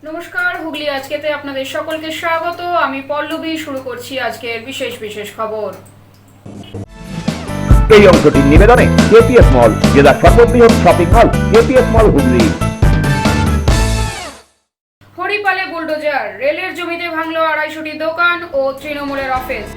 নমস্কার, হুগলি আজকেতে আপনাদের সকলকে স্বাগত। আমি পল্লবী। শুরু করছি আজকের বিশেষ বিশেষ খবর। এই অংশটির নিবেদনে কেপিএস মল, জেলার সর্ববৃহৎ শপিং মল কেপিএস মল হুগলি। হরিপালে বুলডোজার, রেলের জমিতে ভাঙল 250টি দোকান ও তৃণমূলের অফিস।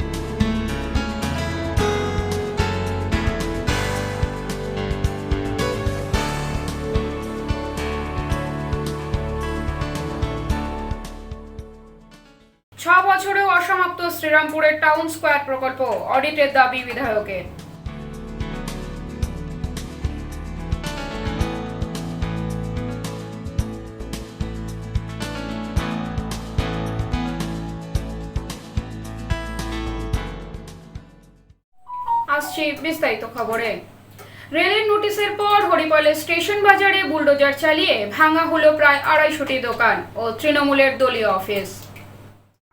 ছ বছরেও অসমাপ্ত শ্রীরামপুরের টাউন স্কোয়ার প্রকল্প, অডিটের দাবি বিধায়কের। আসছি বিস্তারিত খবরে। রেলের নোটিশের পর হরিপালের স্টেশন বাজারে বুলডোজার চালিয়ে ভাঙা হলো প্রায় 250টি দোকান ও তৃণমূলের দলীয় অফিস।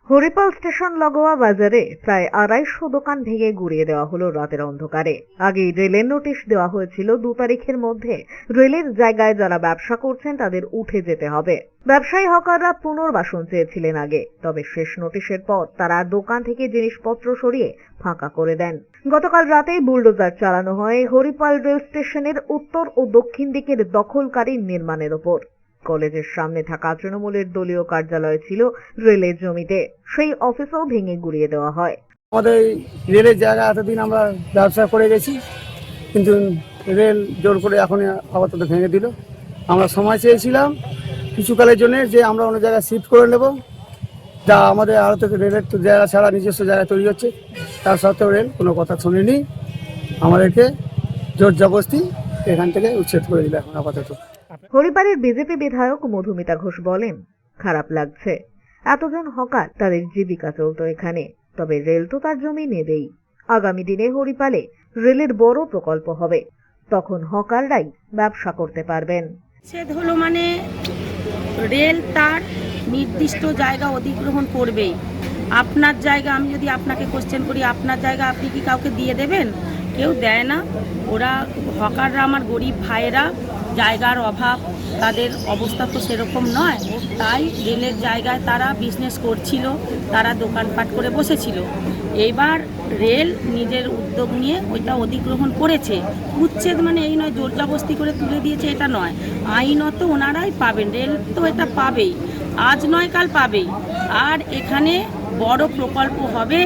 হরিপাল স্টেশন লাগোয়া বাজারে প্রায় 250 দোকান ভেঙে গুড়িয়ে দেওয়া হলো রাতের অন্ধকারে। আগেই রেলের নোটিশ দেওয়া হয়েছিল 2 তারিখের মধ্যে রেলের জায়গায় যারা ব্যবসা করছেন তাদের উঠে যেতে হবে। ব্যবসায়ী হকাররা পুনর্বাসন চেয়েছিলেন আগে, তবে শেষ নোটিশের পর তারা দোকান থেকে জিনিসপত্র সরিয়ে ফাঁকা করে দেন। গতকাল রাতেই বুলডোজার চালানো হয় হরিপাল রেল স্টেশনের উত্তর ও দক্ষিণ দিকের দখলকারী নির্মাণের ওপর। কলেজের সামনে থাকা তৃণমূলের দলীয় কার্যালয় ছিল রেলের জমিতে, সেই অফিসও ভেঙে গুড়িয়ে দেওয়া হয়। আমাদের রেলের জায়গা এতদিন আমরা ব্যবসা করে গেছি, কিন্তু রেল জোর করে এখন আপাতত ভেঙে দিল। আমরা সময় চেয়েছিলাম কিছুকালের জন্য যে আমরা অন্য জায়গায় শিফট করে নেব, যা আমাদের আরও থেকে রেলের তো জায়গা ছাড়া নিজস্ব জায়গা তৈরি হচ্ছে, তার সত্ত্বেও রেল কোনো কথা শোনেনি। আমাদেরকে জোর জবরদস্তি এখান থেকে উচ্ছেদ করে দিল এখন আপাতত। হরিপালের বিজেপি বিধায়ক মধুমিতা ঘোষ বলেন, খারাপ লাগছে, এতজন হকার তাদের জীবিকা চলতো এখানে, তবে রেল তো তার জমি নেবেই। আগামী দিনে হরিপালে রেলের বড় প্রকল্প হবে, তখন হকাররাই ব্যবসা করতে পারবেন। সেদ হলো মানে রেল তার নির্দিষ্ট জায়গা অধিগ্রহণ করবেই। আপনার জায়গা, আমি যদি আপনাকে কোশ্চেন করি, আপনার জায়গা আপনি কি কাউকে দিয়ে দেবেন? কেউ দেয় না। ওরা হকাররা আমার গরিব ভাইয়েরা, জায়গার অভাব, তাদের অবস্থা তো সেরকম নয়, তাই রেলের জায়গায় তারা বিজনেস করছিল, তারা দোকানপাট করে বসেছিল। এইবার রেল নিজের উদ্যোগ নিয়ে ওইটা অধিগ্রহণ করেছে। উচ্ছেদ মানে এই নয় জোর জবরদস্তি করে তুলে দিয়েছে, এটা নয়। আইনত ওনারাই পাবেন, রেল তো এটা পাবেই, আজ নয় কাল পাবেই। আর এখানে বড় প্রকল্প হবে,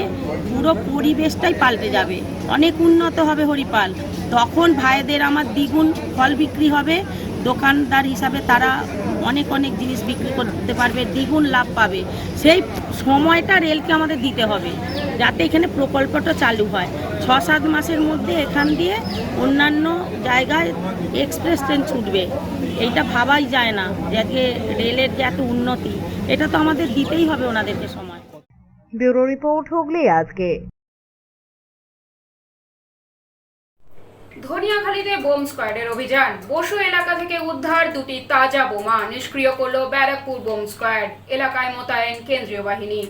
পুরো পরিবেশটাই পাল্টে যাবে, অনেক উন্নত হবে হরিপাল। তখন ভাইদের আমার দ্বিগুণ ফল বিক্রি হবে, দোকানদার হিসাবে তারা অনেক অনেক জিনিস বিক্রি করতে পারবে, দ্বিগুণ লাভ পাবে। সেই সময়টা রেলকে আমাদের দিতে হবে যাতে এখানে প্রকল্পটা চালু হয়। 6-7 মাসের মধ্যে এখান দিয়ে অন্যান্য জায়গায় এক্সপ্রেস ট্রেন ছুটবে। এইটা ভাবাই যায় না যে রেলের যে এত উন্নতি, এটা তো আমাদের দিতেই হবে ওনাদেরকে সময়। ব্যুরো রিপোর্ট, হুগলি আজকে। ধনিয়াখালীতে বোম স্কোয়াডের অভিযান, বসু এলাকা থেকে উদ্ধার 2টি তাজা বোমা, নিষ্ক্রিয় করল ব্যারাকপুর বোম স্কোয়াড, এলাকায় মোতায়েন কেন্দ্রীয় বাহিনী।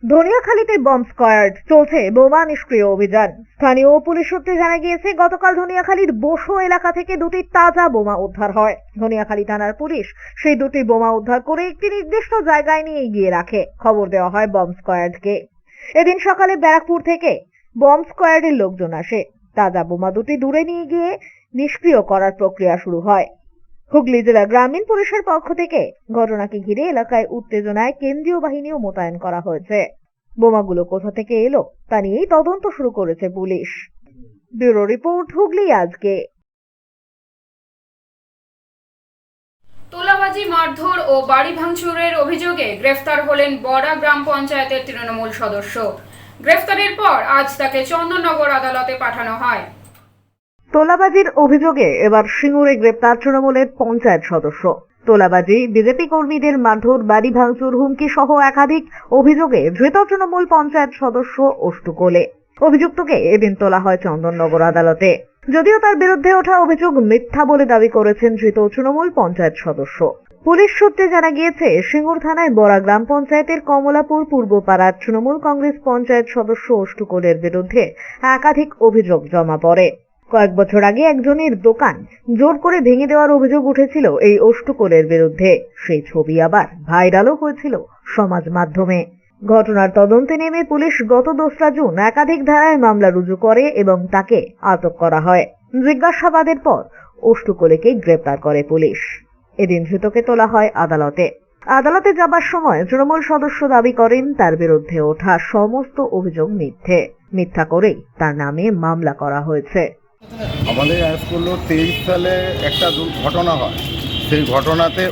ধনিয়াখালীতে বম স্কোয়াড, চলছে বোমা নিষ্ক্রিয় অভিযান। স্থানীয় পুলিশ সূত্রে জানা গিয়েছে, গতকাল ধনিয়াখালীর বসু এলাকা থেকে 2টি তাজা বোমা উদ্ধার হয়। ধনিয়াখালী থানার পুলিশ সেই 2টি বোমা উদ্ধার করে একটি নির্দিষ্ট জায়গায় নিয়ে গিয়ে রাখে। খবর দেওয়া হয় বম স্কোয়াডকে। এদিন সকালে ব্যারাকপুর থেকে বম স্কোয়াডের লোকজন আসে। তাজা বোমা 2টি দূরে নিয়ে গিয়ে নিষ্ক্রিয় করার প্রক্রিয়া শুরু হয়। হুগলি জেলা গ্রামীণ পুলিশের পক্ষ থেকে ঘটনাকে ঘিরে এলাকায় উত্তেজনায় কেন্দ্রীয় বাহিনীও মোতায়েন করা হয়েছে। বোমাগুলো কোথা থেকে এলো তা নিয়েই তদন্ত শুরু করেছে পুলিশ। ব্যুরো রিপোর্ট, হুগলি আজকে। তোলাবাজি, মারধর ও বাড়ি ভাঙচুরের অভিযোগে গ্রেফতার হলেন বড়া গ্রাম পঞ্চায়েতের তৃণমূল সদস্য। গ্রেফতারের পর আজ তাকে চন্দননগর আদালতে পাঠানো হয়। তোলাবাজির অভিযোগে এবার সিঙ্গুরে গ্রেপ্তার তৃণমূলের পঞ্চায়েত সদস্য। তোলাবাজি, বিজেপি কর্মীদের মারধর, বাড়ি ভাঙচুর, হুমকি সহ একাধিক অভিযোগে ধৃত তৃণমূল পঞ্চায়েত সদস্য অষ্টু কোলে। অভিযুক্তকে এদিন তোলা হয় চন্দননগর আদালতে। যদিও তার বিরুদ্ধে ওঠা অভিযোগ মিথ্যা বলে দাবি করেছেন ধৃত তৃণমূল পঞ্চায়েত সদস্য। পুলিশ সূত্রে জানা গিয়েছে, সিঙ্গুর থানায় বড়া গ্রাম পঞ্চায়েতের কমলাপুর পূর্বপাড়ার তৃণমূল কংগ্রেস পঞ্চায়েত সদস্য অষ্টু কোলের বিরুদ্ধে একাধিক অভিযোগ জমা পড়ে। কয়েক বছর আগে একজনের দোকান জোর করে ভেঙে দেওয়ার অভিযোগ উঠেছিল এই অষ্টকোলের বিরুদ্ধে। সেই ছবি আবার ভাইরালও হয়েছিল সমাজ মাধ্যমে। ঘটনার তদন্তে নেমে পুলিশ গত 2রা জুন একাধিক ধারায় মামলা রুজু করে এবং তাকে আটক করা হয়। জিজ্ঞাসাবাদের পর অষ্টকোলেকে গ্রেপ্তার করে পুলিশ। এদিন ধৃতকে তোলা হয় আদালতে। আদালতে যাবার সময় তৃণমূল সদস্য দাবি করেন তার বিরুদ্ধে ওঠা সমস্ত অভিযোগ মিথ্যা করেই তার নামে মামলা করা হয়েছে। আমাদের অ্যারেস্ট করলো 23 সালে একটা ঘটনা হয়, সেই ঘটনাতে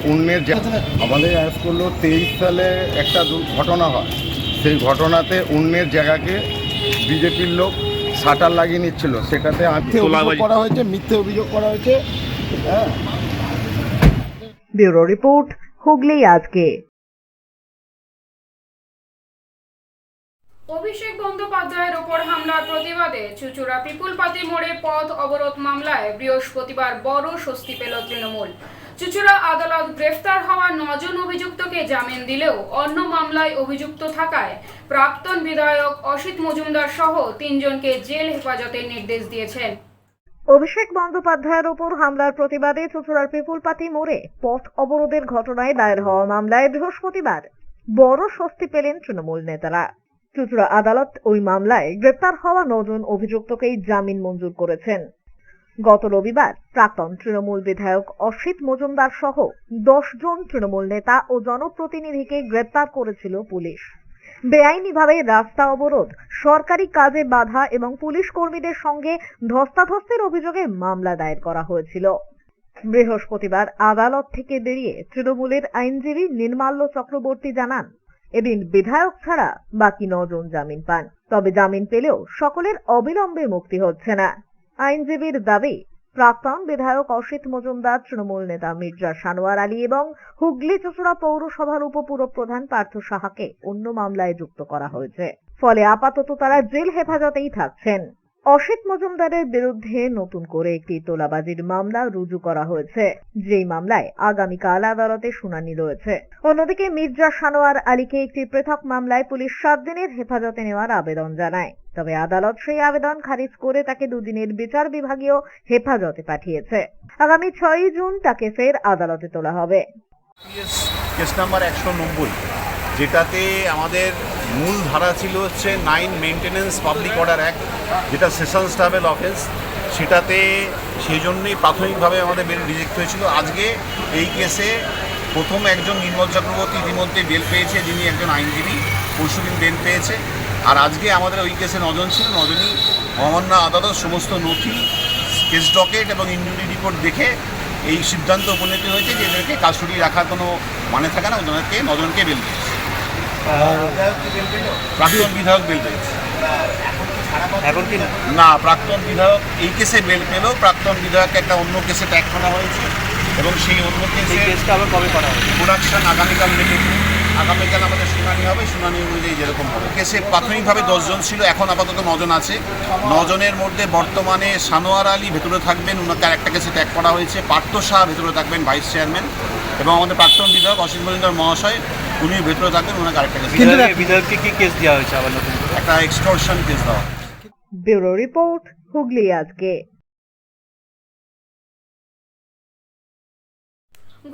আমাদের অ্যারেস্ট করলো 23 সালে একটা ঘটনা হয়, সেই ঘটনাতে অন্যের জায়গাকে বিজেপির লোক শাটার লাগিয়ে নিচ্ছিল, সেটাতে মিথ্যে অভিযোগ করা হয়েছে। হ্যাঁ। ব্যুরো রিপোর্ট, হুগলি আজকে। অভিষেক বন্দ্যোপাধ্যায়ের ওপর হামলার প্রতিবাদে চুঁচুড়া পিপুলপাতি মোড়ে পথ অবরোধ মামলায় বৃহস্পতিবার বড় স্বস্তি পেল তৃণমূল। চুঁচুড়া আদালত গ্রেফতার হওয়া 9 জন অভিযুক্তকে জামিন দিলেও অন্য মামলায় অভিযুক্ত থাকায় প্রাক্তন বিধায়ক অসিত মজুমদার সহ 3 জনকে জেল হেফাজতের নির্দেশ দিয়েছেন। অভিষেক বন্দ্যোপাধ্যায়ের ওপর হামলার প্রতিবাদে চুঁচুড়ার পিপুলপাতি মোড়ে পথ অবরোধের ঘটনায় দায়ের হওয়া মামলায় বৃহস্পতিবার বড় স্বস্তি পেলেন তৃণমূল নেতারা। চুঁচুড়া আদালত ওই মামলায় গ্রেপ্তার হওয়া 9 জন অভিযুক্তকেই জামিন মঞ্জুর করেছেন। গত রবিবার প্রাক্তন তৃণমূল বিধায়ক অসিত মজুমদার সহ 10 জন তৃণমূল নেতা ও জনপ্রতিনিধিকে গ্রেপ্তার করেছিল পুলিশ। বেআইনিভাবে রাস্তা অবরোধ, সরকারি কাজে বাধা এবং পুলিশ কর্মীদের সঙ্গে ধস্তাধস্তির অভিযোগে মামলা দায়ের করা হয়েছিল। বৃহস্পতিবার আদালত থেকে বেরিয়ে তৃণমূলের আইনজীবী নির্মাল্য চক্রবর্তী জানান, এদিন বিধায়ক ছাড়া বাকি 9 জন জামিন পান। তবে জামিন পেলেও সকলের অবিলম্বে মুক্তি হচ্ছে না। আইনজীবীর দাবি, প্রাক্তন বিধায়ক অসিত মজুমদার, তৃণমূল নেতা মির্জা সানোয়ার আলী এবং হুগলি চুঁচুড়া পৌরসভার উপপুরপ্রধান পার্থ সাহাকে অন্য মামলায় যুক্ত করা হয়েছে। ফলে আপাতত তারা জেল হেফাজতেই থাকছেন। অসিত মজুমদারের বিরুদ্ধে নতুন করে একটি তোলাবাজির মামলা রুজু করা হয়েছে, যেই মামলায় আগামীকাল আদালতে শুনানি রয়েছে। অন্যদিকে মির্জা সানোয়ার আলীকে একটি পৃথক মামলায় পুলিশ 7 দিনের হেফাজতে নেওয়ার আবেদন জানায়। তবে আদালত সেই আবেদন খারিজ করে তাকে 2 দিনের বিচার বিভাগীয় হেফাজতে পাঠিয়েছে। আগামী 6 জুন তাকে ফের আদালতে তোলা হবে। কেস নাম্বার 190, যেটাতে আমাদের মূল ধারা ছিল হচ্ছে 9 মেইনটেনেন্স পাবলিক অর্ডার অ্যাক্ট, যেটা সেশনস ট্রাভেল অফেন্স, সেটাতে সেই জন্যই প্রাথমিকভাবে আমাদের বেল রিজেক্ট হয়েছিল। আজকে এই কেসে প্রথম একজন নির্মল চক্রবর্তী ইতিমধ্যে বেল পেয়েছে, যিনি একজন আইনজীবী, পরশুদিন বেল পেয়েছে। আর আজকে আমাদের ওই কেসে 9 জন ছিল। 9 জনই মহামান্য আদালত সমস্ত নথি, কেস ডকেট এবং ইনজুরি রিপোর্ট দেখে এই সিদ্ধান্ত উপনীত হয়েছে যে এদেরকে কাস্টডি রাখার কোনো মানে থাকে না, ওদেরকে 9 জনকে বেল পেয়েছে। প্রাক্তন বিধায়ক বেল পেয়েছে এখন কি না? প্রাক্তন বিধায়ক এই কেসে বেল পেল, প্রাক্তন বিধায়ককে একটা অন্য কেসে ট্যাগ করা হয়েছে এবং সেই অন্য কেসটা আবার কবে করা হবে? প্রোডাকশন আগামীকাল রেখেছে। আগামীকাল আমাদের শুনানি হবে, শুনানি অনুযায়ী যেরকম হবে। কেসে প্রাথমিকভাবে 10 জন ছিল, এখন আপাতত 9 জন আছে। 9 জনের মধ্যে বর্তমানে সানোয়ার আলী ভেতরে থাকবেন, ওনাকে আরেকটা কেসে ট্যাগ করা হয়েছে। পার্থ শাহ ভেতরে থাকবেন, ভাইস চেয়ারম্যান, এবং আমাদের প্রাক্তন বিধায়ক অসিত মজুমদার মহাশয়, উনি ভেতরে থাকবেন, ওনাকে আরেকটা কেস। বিধায়ককে কি কেস দেওয়া হয়েছে? আবার নতুন একটা এক্সটর্শন কেস দেওয়া। ব্যুরো রিপোর্ট, হুগলি আজকে।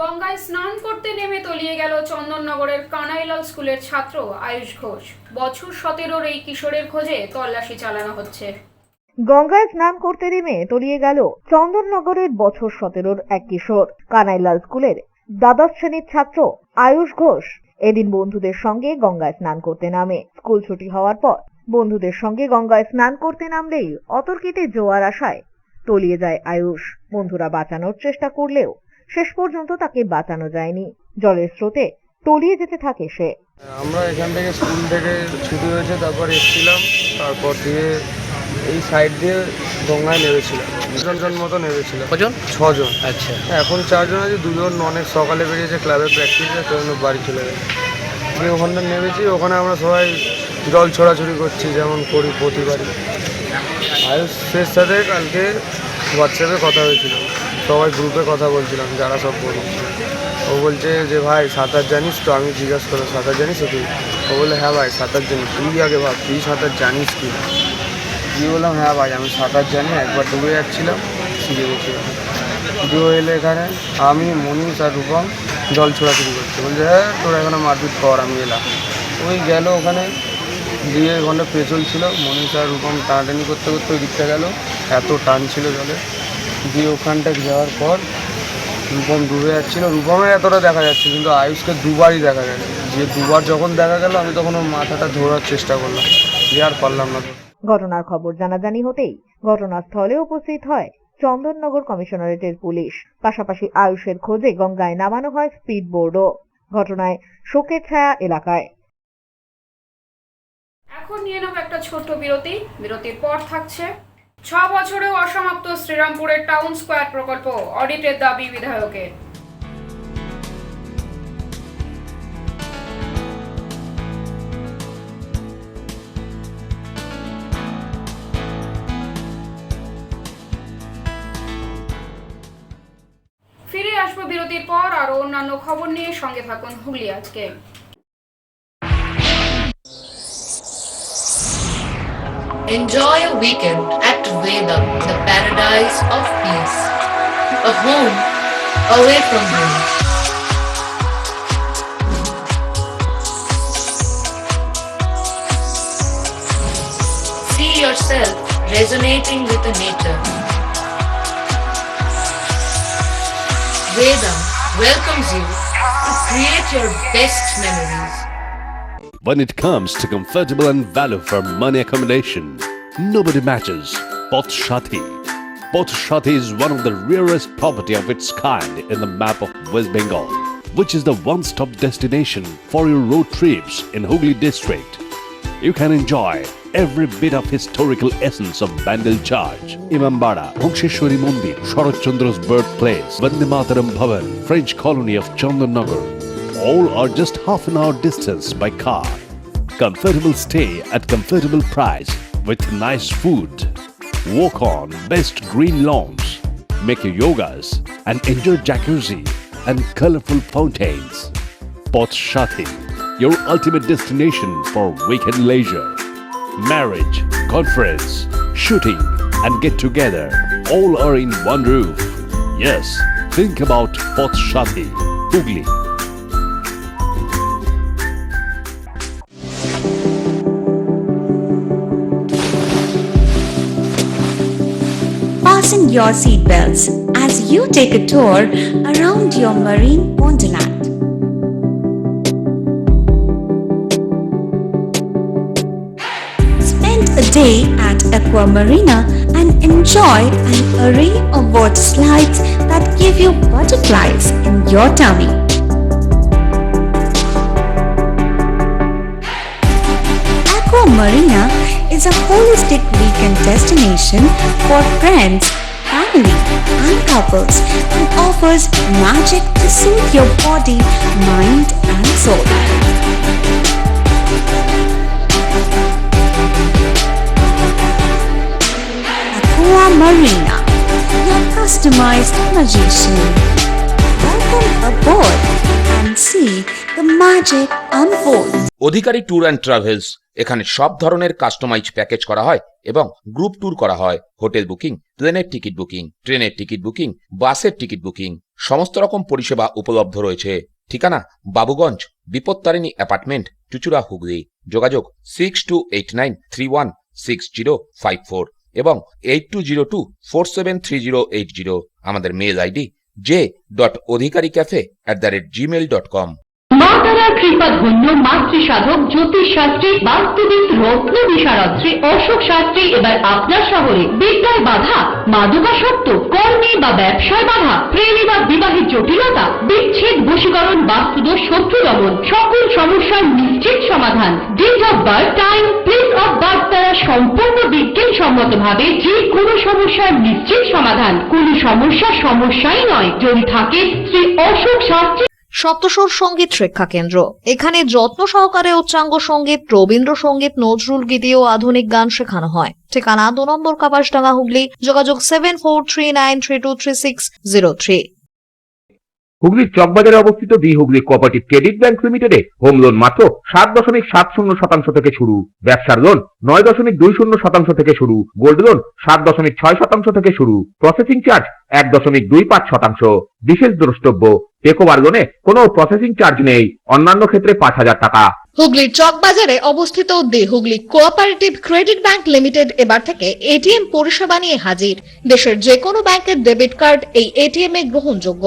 গঙ্গায় স্নান করতে নেমে তলিয়ে গেল চন্দননগরের কানাইলাল স্কুলের ছাত্র আয়ুষ ঘোষ। বছর 17-র এই কিশোরের খোঁজে তল্লাশি চালানো হচ্ছে। গঙ্গায় স্নান করতে নেমে তলিয়ে গেল চন্দননগরের বছর 17-র এক কিশোর। কানাইলাল স্কুলের দ্বাদশ শ্রেণীর ছাত্র আয়ুষ ঘোষ এদিন বন্ধুদের সঙ্গে গঙ্গায় স্নান করতে নামে। স্কুল ছুটি হওয়ার পর বন্ধুদের সঙ্গে গঙ্গায় স্নান করতে নামলেই অতর্কিতে জোয়ার আসায় তলিয়ে যায় আয়ুষ। বন্ধুরা বাঁচানোর চেষ্টা করলেও শেষ পর্যন্ত তাকে বাঁচানো যায়নি। জলের স্রোতে তলিয়ে যেতে থাকে সে। আমরা এখান থেকে স্কুল থেকে ছুটি হয়েছে, তারপর এসেছিলাম, তারপর দিয়ে এই সাইড দিয়ে গঙ্গায় নেমেছিলাম। 2 জন মতো নেমেছিলাম। কজন? 6 জন। আচ্ছা, এখন 4 জন আছে। 2 জন অনেক সকালে বেরিয়েছে ক্লাবে প্র্যাকটিসে, তো বাড়ি চলে গেছে। দিয়ে ওখানটা নেমেছি, ওখানে আমরা সবাই জল ছড়াছড়ি করছি, যেমন করি প্রতিবারই। আয়ুষের সাথে কালকে হোয়াটসঅ্যাপে কথা হয়েছিল, সবাই গ্রুপে কথা বলছিলাম যারা সব বলি। ও বলছে যে ভাই সাঁতার জানিস তো? আমি জিজ্ঞাসা করলাম সাঁতার জানিস তো তুই? ও বলে হ্যাঁ ভাই সাঁতার জানি। তুই আগে ভাব, তুই সাঁতার জানিস কি? দিয়ে বললাম হ্যাঁ ভাই আমি সাঁতার জানি, একবার ডুবে যাচ্ছিলাম, শিখে গেছিলাম। দিয়ে এলে এখানে আমি মনীষ আর রূপম জল ছোড়াছুড়ি করছে, বলছে হ্যাঁ তোরা এখানে মারপিট কর, আমি এলাম। ওই গেল ওখানে, দিয়ে ওখানে পেছল ছিল, মনীষ আর রূপম টানাটানি করতে করতে ওই দিকটা গেল, এত টান ছিল জলে। দিয়ে ওখানটা যাওয়ার পর রূপম ডুবে যাচ্ছিল, রূপমের এতটা দেখা যাচ্ছে কিন্তু আয়ুষকে দুবারই দেখা গেছে। যে দুবার যখন দেখা গেল আমি তখন ওর মাথাটা ধরার চেষ্টা করলাম, দিয়ে আর পারলাম না। ঘটনার খবর জানাজানি হতেই ঘটনাস্থলে উপস্থিত হয় চন্দননগর কমিশনারেটের পুলিশ। পাশাপাশি আয়ুষের খোঁজে গঙ্গায় নামানো হয় স্পিড বোর্ডও। ঘটনায় শোকের ছায়া এলাকায়। এখন নিয়ে নেব একটা ছোট্ট বিরতি। বিরতির পর থাকছে 6 বছরেও অসমাপ্ত শ্রীরামপুরের টাউন স্কোয়ার প্রকল্প, অডিটের দাবি বিধায়কের। ফিরে আসবো বিরতির পর আরো অন্যান্য খবর নিয়ে, সঙ্গে থাকুন হুগলি আজকে। Enjoy a weekend at Vedam, the paradise of peace. A home away from home. See yourself resonating with the nature. Vedam welcomes you to create your best memories. When it comes to comfortable and value for money accommodation, nobody matches Poth Shati. Poth Shati is one of the rarest property of its kind in the map of West Bengal, which is the one-stop destination for your road trips in Hooghly district. You can enjoy every bit of historical essence of Bandel Church, Imambara, Bhongsheshwari Mandir, Sharat Chandra's birthplace, Vande Mataram Bhavan, French colony of Chandanagar. All are just half an hour distance by car. Comfortable stay at comfortable price with nice food. Walk on best green lawns, make your yogas and enjoy jacuzzi and colorful fountains. Poth Shati, your ultimate destination for weekend leisure. Marriage, conference, shooting and get together all are in one roof. Yes, think about Poth Shati, Hooghly. Fasten your seatbelts as you take a tour around your marine wonderland. Spend a day at Aqua Marina and enjoy an array of water slides that give you butterflies in your tummy. Aqua Marina is a holistic weekend destination for friends, family, and couples and offers magic to soothe your body, mind, and soul. Aqua Marina, your customized magician. Welcome aboard and see the magic unfold. Adhikari tour and travels, এখানে সব ধরনের customise package করা হয় এবং group tour করা হয়। Hotel booking, প্লেনের ticket booking, ট্রেনের টিকিট বুকিং, বাসের টিকিট বুকিং, সমস্ত রকম পরিষেবা উপলব্ধ রয়েছে। ঠিকানা বাবুগঞ্জ, বিপত্তারিণী অ্যাপার্টমেন্ট, চুচুড়া, হুগলি। যোগাযোগ 6289316054 এবং 8202473080। আমাদের মেল আইডি j.odhikaricafe@gmail.com। মা তারার কৃপা ধন্য মাতৃ সাধক জ্যোতিষ শাস্ত্রী, বাস্তুবিদ, রত্ন বিশারদ শ্রী অশোক শাস্ত্রী এবার আপনার শহরে। বিদ্যায় বাধা, মাদকাসক্ত, কর্মে বা ব্যবসায় বাধা, প্রেমে বা বিবাহের জটিলতা, বিচ্ছেদ, বশীকরণ, বাস্তুদোষ, শত্রু দমন, সকল সমস্যার নিশ্চিত সমাধান। Date of birth, time, place of birth দ্বারা সম্পূর্ণ বিজ্ঞানসম্মত ভাবে যে কোনো সমস্যার নিশ্চিত সমাধান। কোনো সমস্যাই নয় যদি থাকে শ্রী অশোক শাস্ত্রী। সপ্তস্বর সঙ্গীত শিক্ষা কেন্দ্র। এখানে যত্ন সহকারে উচ্চাঙ্গ সঙ্গীত, রবীন্দ্রসঙ্গীত, নজরুল গীতি ও আধুনিক গান শেখানো হয়। ঠিকানা 2 নম্বর কাপাসডাঙ্গা, হুগলি। যোগাযোগ 7439323603। হুগলির চকবাজারে অবস্থিত the Hooghly cooperative credit bank লিমিটেডে হোম লোন মাত্র 7.70% থেকে শুরু, ব্যবসার লোন 9.20% থেকে শুরু, গোল্ড লোন 7.6% থেকে শুরু, প্রসেসিং চার্জ 1.25%। বিশেষ দ্রষ্টব্য, টেকওভার লোনে কোনো প্রসেসিং চার্জ নেই, অন্যান্য ক্ষেত্রে 5,000 টাকা। হুগলির চকবাজারে অবস্থিত the Hooghly cooperative credit bank limited এবার থেকে এটিএম পরিষেবা নিয়ে হাজির। দেশের যে কোনো ব্যাংকের ডেবিট কার্ড এই এটিএম এ গ্রহণযোগ্য।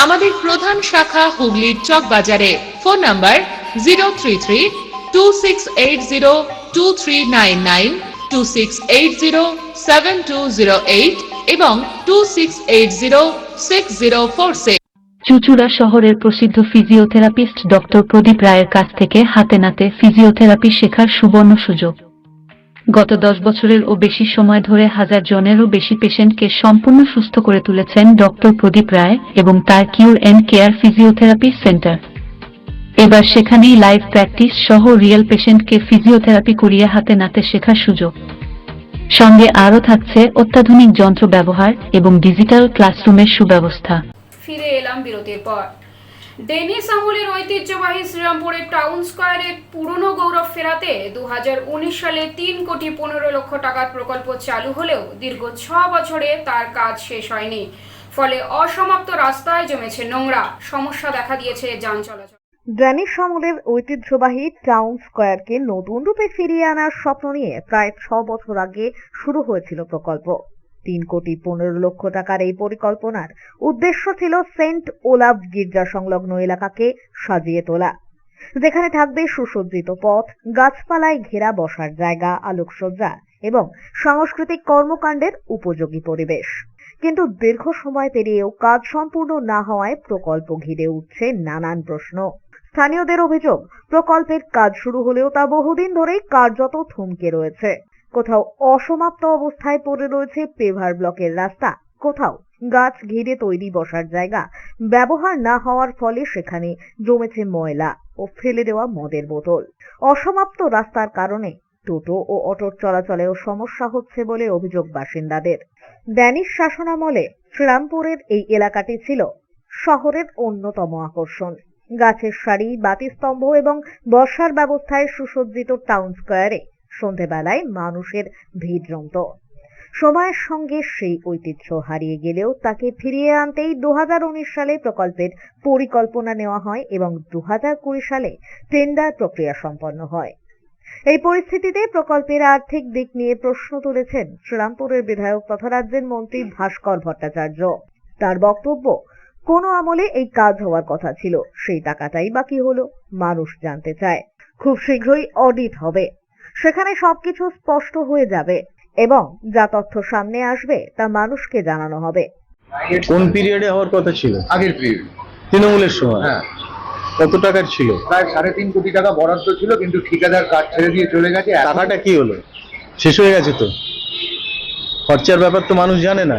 আমাদের প্রধান শাখা হুগলির চকবাজারে। ফোন নাম্বার 033-2680-2399, 2680-7208 এবং 2680-6046। চুঁচুড়া শহরের প্রসিদ্ধ ফিজিওথেরাপিস্ট ডক্টর প্রদীপ রায়ের কাছ থেকে হাতে নাতে ফিজিওথেরাপি শেখার সুবর্ণ সুযোগ। গত 10 বছরের ও বেশি সময় ধরে 1000 জনেরও বেশি পেশেন্টকে সম্পূর্ণ সুস্থ করে তুলেছেন ডক্টর প্রদীপ রায় এবং তার কিউর এন্ড কেয়ার ফিজিওথেরাপি সেন্টার। এবার সেখানেই লাইভ প্র্যাকটিস সহ রিয়েল পেশেন্টকে ফিজিওথেরাপি করিয়ে হাতে নাতে শেখার সুযোগ। সঙ্গে আরও থাকছে অত্যাধুনিক যন্ত্র ব্যবহার এবং ডিজিটাল ক্লাসরুমের সুব্যবস্থা। ফিরে এলাম বিরতির পর। ডেনিস আমলের ঐতিহ্যবাহী শ্রীরামপুরের টাউন স্কয়ারে পুরনো গৌরব ফেরাতে 2019 সালে 3,15,00,000 টাকার প্রকল্প চালু হলেও দীর্ঘ 6 বছরে তার কাজ শেষ হয়নি। ফলে অসমাপ্ত রাস্তায় জমেছে নোংরা, সমস্যা দেখা দিয়েছে যান চলাচল। ড্যানিশ আমলের ঐতিহ্যবাহী টাউন স্কয়ারকে নতুন রূপে ফিরিয়ে আনার স্বপ্ন নিয়ে প্রায় 6 বছর আগে শুরু হয়েছিল প্রকল্প। 3,15,00,000 টাকার এই পরিকল্পনার উদ্দেশ্য ছিল সেন্ট ওলাভ গির্জা সংলগ্ন এলাকাকে সাজিয়ে তোলা, যেখানে থাকবে সুসজ্জিত পথ, গাছপালায় ঘেরা বসার জায়গা, আলোকসজ্জা এবং সাংস্কৃতিক কর্মকাণ্ডের উপযোগী পরিবেশ। কিন্তু দীর্ঘ সময় পেরিয়েও কাজ সম্পূর্ণ না হওয়ায় প্রকল্প ঘিরে উঠছে নানান প্রশ্ন। স্থানীয়দের অভিযোগ, প্রকল্পের কাজ শুরু হলেও তা বহুদিন ধরেই কার্যত থমকে রয়েছে। কোথাও অসমাপ্ত অবস্থায় পড়ে রয়েছে পেভার ব্লকের রাস্তা, কোথাও গাছ ঘিরে তৈরি বসার জায়গা ব্যবহার না হওয়ার ফলে সেখানে জমেছে ময়লা ও ফেলে দেওয়া মদের বোতল। অসমাপ্ত রাস্তার কারণে টোটো ও অটোর চলাচলেও সমস্যা হচ্ছে বলে অভিযোগ বাসিন্দাদের। ড্যানিশ শাসনামলে শ্রীরামপুরের এই এলাকাটি ছিল শহরের অন্যতম আকর্ষণ। গাছের সারি, বাতিস্তম্ভ এবং বসার ব্যবস্থায় সুসজ্জিত টাউন স্কয়ারে সন্ধেবেলায় মানুষের ভিড় জমত। সময়ের সঙ্গে সেই ঐতিহ্য হারিয়ে গেলেও তাকে ফিরিয়ে আনতেই 2019 সালে প্রকল্পের পরিকল্পনা নেওয়া হয় এবং 2020 সালে টেন্ডার প্রক্রিয়া সম্পন্ন হয়। এই পরিস্থিতিতে প্রকল্পের আর্থিক দিক নিয়ে প্রশ্ন তুলেছেন শ্রীরামপুরের বিধায়ক তথা রাজ্যের মন্ত্রী ভাস্কর ভট্টাচার্য। তার বক্তব্য, কোন আমলে এই কাজ হওয়ার কথা ছিল, সেই টাকাটাই বাকি হলো। মানুষ জানতে চায়, খুব শীঘ্রই অডিট হবে, সেখানে সবকিছু স্পষ্ট হয়ে যাবে এবং যা তথ্য সামনে আসবে তা মানুষকে জানানো হবে। কোন পিরিয়ডে হওয়ার কথা ছিল? আগের পিরিয়ড তৃণমূলের সময়। হ্যাঁ, কত টাকার ছিল? প্রায় 3.5 কোটি টাকা বরাদ্দ ছিল, কিন্তু ঠিকাদার কাজ ছেড়ে দিয়ে চলে গেছে। টাকাটা কি হলো? শেষ হয়ে গেছে তো। খরচার ব্যাপার তো মানুষ জানে না,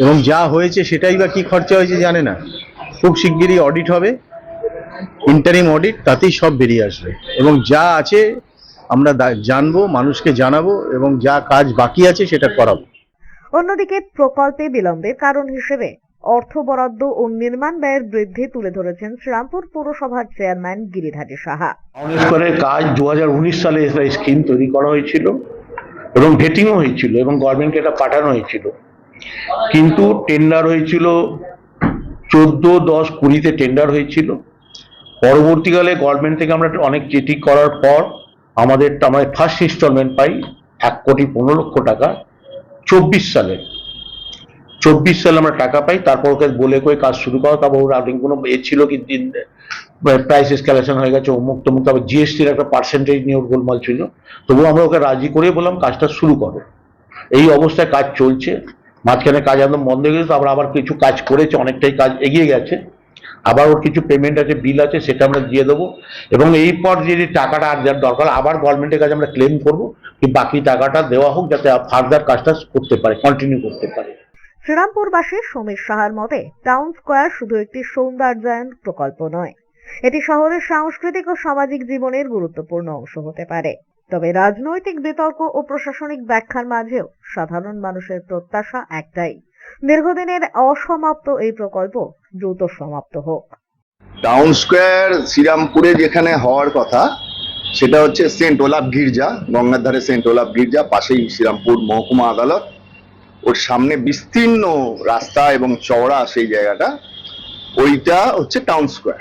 এবং যা হয়েছে সেটাই বা কি খরচা হয়েছে জানে না। খুব শিগগিরই অডিট হবে, ইন্টারিম অডিট, তাতেই সব বেরিয়ে আসবে এবং যা আছে আমরা জানবো, মানুষকে জানাবো এবং যা কাজ বাকি আছে সেটা করাবো। অন্যদিকে প্রকল্পে বিলম্বের কারণ হিসেবে অর্থ বরাদ্দ ও নির্মাণ ব্যয়ের বৃদ্ধি তুলে ধরেছেন শ্রীরামপুর পৌরসভার চেয়ারম্যান গিরিধারী সাহা। টাউন স্কয়ারের কাজ 2019 সালে স্কিম তৈরি করা হয়েছিল এবং ভেটিংও হয়েছিল এবং গভর্নমেন্টকে এটা পাঠানো হয়েছিল, কিন্তু টেন্ডার হয়েছিল 14-10-20-তে টেন্ডার হয়েছিল। পরবর্তীকালে গভর্নমেন্ট থেকে আমরা অনেক চিঠি করার পর আমাদের ফার্স্ট ইনস্টলমেন্ট পাই 1,15,00,000 টাকা 24 সালে আমরা টাকা পাই। তারপর ওকে বলে কই কাজ শুরু করো, তারপর ওরা কোনো ছিল কি প্রাইস এসকালেশন হয়ে গেছে, অমুক তমুক, তারপর জিএসটির একটা পার্সেন্টেজ নিয়ে ওর গোলমাল ছিল, তবুও আমরা ওকে রাজি করে বললাম কাজটা শুরু করো। এই অবস্থায় কাজ চলছে, মাঝখানে কাজ একদম বন্ধ হয়ে গেছে, আবার কিছু কাজ করেছে, অনেকটাই কাজ এগিয়ে গেছে, আবার ওর কিছু পেমেন্ট আছে, বিল আছে, সেটা আমরা দিয়ে দেবো এবং এরপর যদি টাকাটা আর যার দরকার আবার গভর্নমেন্টের কাছে আমরা ক্লেম করবো কি বাকি টাকাটা দেওয়া হোক, যাতে ফার্দার কাজটা করতে পারে, কন্টিনিউ করতে পারে। শ্রীরামপুরবাসী সমীর সাহার মতে টাউন স্কয়ার শুধু একটি সৌন্দর্যায়ন প্রকল্প নয়, এটি শহরের সাংস্কৃতিক ও সামাজিক জীবনের গুরুত্বপূর্ণ অংশ হতে পারে। তবে রাজনৈতিক বিতর্ক ও প্রশাসনিক ব্যাখ্যার মাঝেও সাধারণ মানুষের প্রত্যাশা একটাই, দীর্ঘদিনের অসমাপ্ত এই প্রকল্প দ্রুত সমাপ্ত হোক। টাউন স্কোয়ার শ্রীরামপুরে যেখানে হওয়ার কথা সেটা হচ্ছে সেন্ট ওলাফ গির্জা, গঙ্গার ধারে সেন্ট ওলাফ গির্জা, পাশেই শ্রীরামপুর মহকুমা আদালত, ওর সামনে বিস্তীর্ণ রাস্তা এবং চওড়া সেই জায়গাটা, ওইটা হচ্ছে টাউন স্কোয়ার।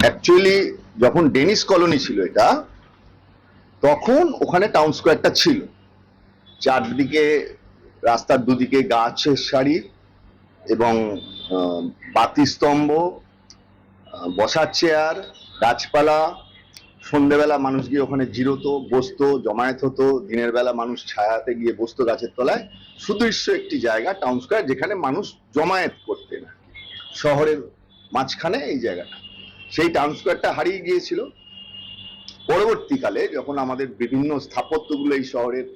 অ্যাকচুয়ালি যখন ডেনিস কলোনি ছিল এটা, তখন ওখানে টাউন স্কোয়ারটা ছিল। চারদিকে রাস্তার দুদিকে গাছের সারি এবং বাতিস্তম্ভ, বসার চেয়ার, গাছপালা, সন্ধ্যেবেলা মানুষ গিয়ে ওখানে জিরোতো, বসতো, জমায়েত হতো, দিনের বেলা মানুষ ছায়াতে গিয়ে বসতো গাছের তলায়। সুদৃশ্য একটি জায়গা টাউন স্কোয়ার, যেখানে মানুষ জমায়েত করতেন শহরের মাঝখানে এই জায়গাটা। সেই টাউন স্কোয়ারটা হারিয়ে গিয়েছিল। পরবর্তীকালে যখন আমাদের বিভিন্ন স্থাপত্যগুলো এই শহরের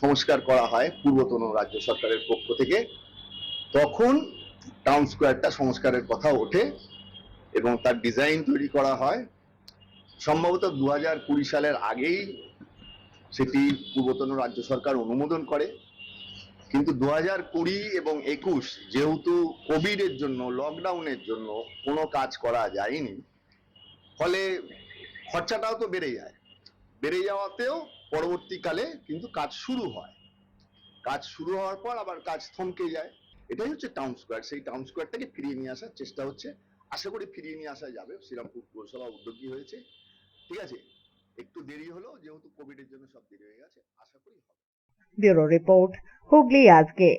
সংস্কার করা হয় পূর্বতন রাজ্য সরকারের পক্ষ থেকে, তখন টাউন স্কোয়ারটা সংস্কারের কথা ওঠে এবং তার ডিজাইন তৈরি করা হয়। সম্ভবত 2020 সালের আগেই সেটি পূর্বতন রাজ্য সরকার অনুমোদন করে, কিন্তু 2020 এবং 21 যেহেতু কোভিডের জন্য, লকডাউনের জন্য কোনো কাজ করা যায়নি, ফলে খরচাটাও তো বেড়ে যায়। বেড়ে যাওয়াতেও পরবর্তীকালে কিন্তু কাজ শুরু হয়। কাজ শুরু হওয়ার পর আবার কাজ থমকে যায়। এটাই হচ্ছে টাউন স্কোয়ার। সেই টাউন স্কোয়ারটাকে ফিরিয়ে নিয়ে আসার চেষ্টা হচ্ছে। আশা করি ফিরিয়ে নিয়ে আসা যাবে। শ্রীরামপুর পৌরসভা উদ্যোগী হয়েছে। ঠিক আছে, একটু দেরি হলো, যেহেতু কোভিডের জন্য সব দেরি হয়ে গেছে, আশা করি হবে। ব্যুরো রিপোর্ট, হুগলি আজকে।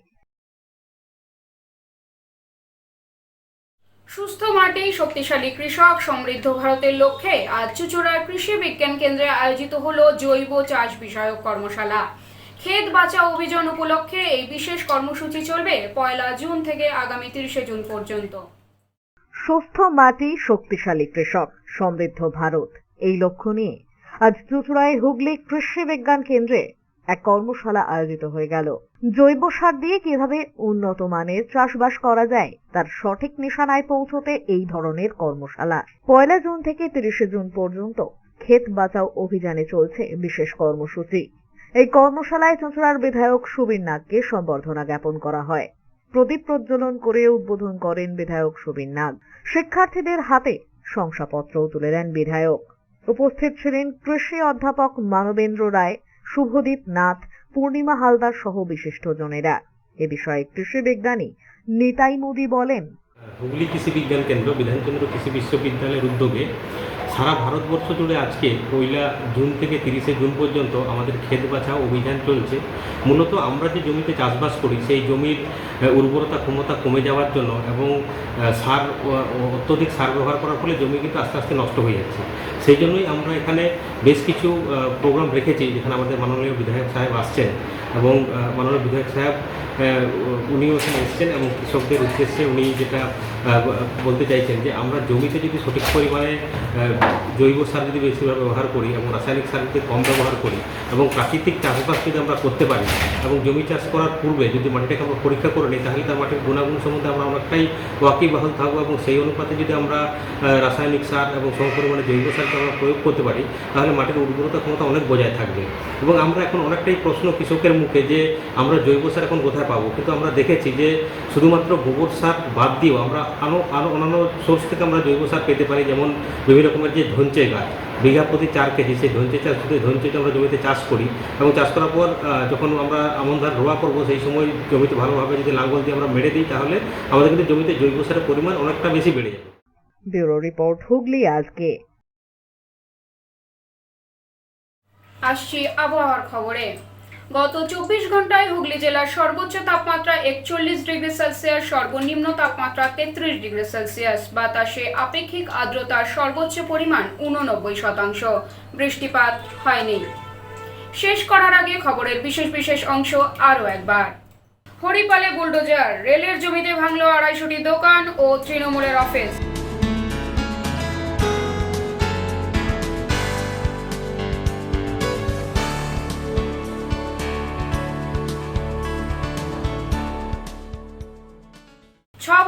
সুস্থ মাটি, শক্তিশালী কৃষক, সমৃদ্ধ ভারতের লক্ষ্যে আজ চুঁচুড়ার কৃষি বিজ্ঞান কেন্দ্রে আয়োজিত হলো জৈব চাষ বিষয়ক কর্মশালা। ক্ষেত বাঁচাও অভিযান উপলক্ষে এই বিশেষ কর্মসূচি চলবে 1 জুন থেকে আগামী 30 জুন পর্যন্ত। সুস্থ মাটি, শক্তিশালী কৃষক, সমৃদ্ধ ভারত, এই লক্ষ্য নিয়ে আজ চুঁচুড়ায় হুগলি কৃষি বিজ্ঞান কেন্দ্রে এক কর্মশালা আয়োজিত হয়ে গেল। জৈব সার দিয়ে কিভাবে উন্নত মানের চাষবাস করা যায় তার সঠিক নিশানায় পৌঁছতে এই ধরনের কর্মশালা 1 জুন থেকে 30 জুন পর্যন্ত ক্ষেত বাঁচাও অভিযানে চলছে বিশেষ কর্মসূচি। এই কর্মশালায় চুঁচুড়ার বিধায়ক সুবীর নাগকে সম্বর্ধনা জ্ঞাপন করা হয়। প্রদীপ প্রজ্বলন করে উদ্বোধন করেন বিধায়ক সুবীর নাগ। শিক্ষার্থীদের হাতে শংসাপত্রও তুলে দেন বিধায়ক। উপস্থিত ছিলেন কৃষি অধ্যাপক মানবেন্দ্র রায়, শুভদীপ নাথ, পূর্ণিমা হালদার সহ বিশিষ্টজনেরা। এ বিষয়ে কৃষি বিজ্ঞানী নিতাই মোদী বলেন, হুগলি কৃষি বিজ্ঞান কেন্দ্র, বিধানচন্দ্র কৃষি বিশ্ববিদ্যালয়ের উদ্যোগে সারা ভারতবর্ষ জুড়ে আজকে 1 জুন থেকে 30 জুন পর্যন্ত আমাদের ক্ষেত বাঁচাও অভিযান চলছে। মূলত আমরা যে জমিতে চাষবাস করি সেই জমির উর্বরতা ক্ষমতা কমে যাওয়ার জন্য এবং অত্যধিক সার ব্যবহার করার ফলে জমি কিন্তু আস্তে আস্তে নষ্ট হয়ে যাচ্ছে। সেই জন্যই আমরা এখানে বেশ কিছু প্রোগ্রাম রেখেছি, যেখানে আমাদের মাননীয় বিধায়ক সাহেব আসছেন এবং মাননীয় বিধায়ক সাহেব উনিও এখানে এসছেন এবং কৃষকদের উদ্দেশ্যে উনি যেটা বলতে চাইছেন যে আমরা জমিতে যদি সঠিক পরিমাণে জৈব সার যদি বেশিরভাগ ব্যবহার করি এবং রাসায়নিক সার যদি কম ব্যবহার করি এবং প্রাকৃতিক চাষবাস যদি আমরা করতে পারি এবং জমি চাষ করার পূর্বে যদি মাটিটাকে আমরা পরীক্ষা করে নিই, তাহলে তার মাটির গুণাগুণ সম্বন্ধে আমরা অনেকটাই ওয়াকিবহাল থাকবো এবং সেই অনুপাতে যদি আমরা রাসায়নিক সার এবং সম পরিমাণে জৈব সারকে আমরা প্রয়োগ করতে পারি, তাহলে মাটির উর্বরতা ক্ষমতা অনেক বজায় থাকবে। এবং আমরা এখন অনেকটাই প্রশ্ন কৃষকের মুখে যে আমরা জৈব সার এখন কোথায় পাবো, কিন্তু আমরা দেখেছি যে শুধুমাত্র গোবর সার বাদ দিয়েও আমরা আরও অন্যান্য সোর্স থেকে আমরা জৈব সার পেতে পারি। যেমন বিভিন্ন রকমের যে ধনচে গাছ, বিঘা প্রতি 4 কেজি, সেই ধনচেটা আমরা জমিতে চাষ করি এবং চাষ করার পর যখন আমরা আমন ধান রোয়া করবো সেই সময় জমিতে ভালোভাবে যদি লাঙ্গল দিয়ে আমরা মেরে দিই, তাহলে আমাদের কিন্তু জমিতে জৈব সারের পরিমাণ অনেকটা বেশি বেড়ে যাবে। ব্যুরো রিপোর্ট, হুগলি আজকে। আসছি আবহাওয়ার খবরে। গত 24 ঘন্টায় হুগলি জেলার সর্বোচ্চ তাপমাত্রা 41 ডিগ্রি সেলসিয়াস, সর্বনিম্ন তাপমাত্রা 33 ডিগ্রি সেলসিয়াস। বাতাসে আপেক্ষিক আর্দ্রতার সর্বোচ্চ পরিমাণ 89%। বৃষ্টিপাত হয়নি। শেষ করার আগে খবরের বিশেষ অংশ আরও একবার। হরিপালে বুলডোজার, রেলের জমিতে ভাঙল 250টি দোকান ও তৃণমূলের অফিস।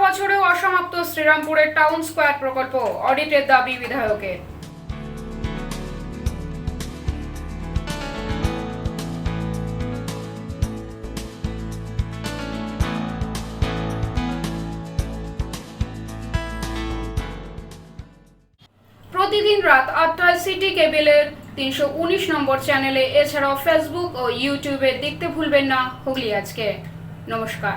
বছরেও অসমাপ্ত শ্রীরামপুরের টাউন স্কোয়ার প্রকল্প, অডিটের দাবি বিধায়কের। প্রতিদিন রাত 8টায় সিটি কেবলের 319 নম্বর চ্যানেলে, এছাড়াও ফেসবুক ও ইউটিউবে দেখতে ভুলবেন না হুগলি আজকে। নমস্কার।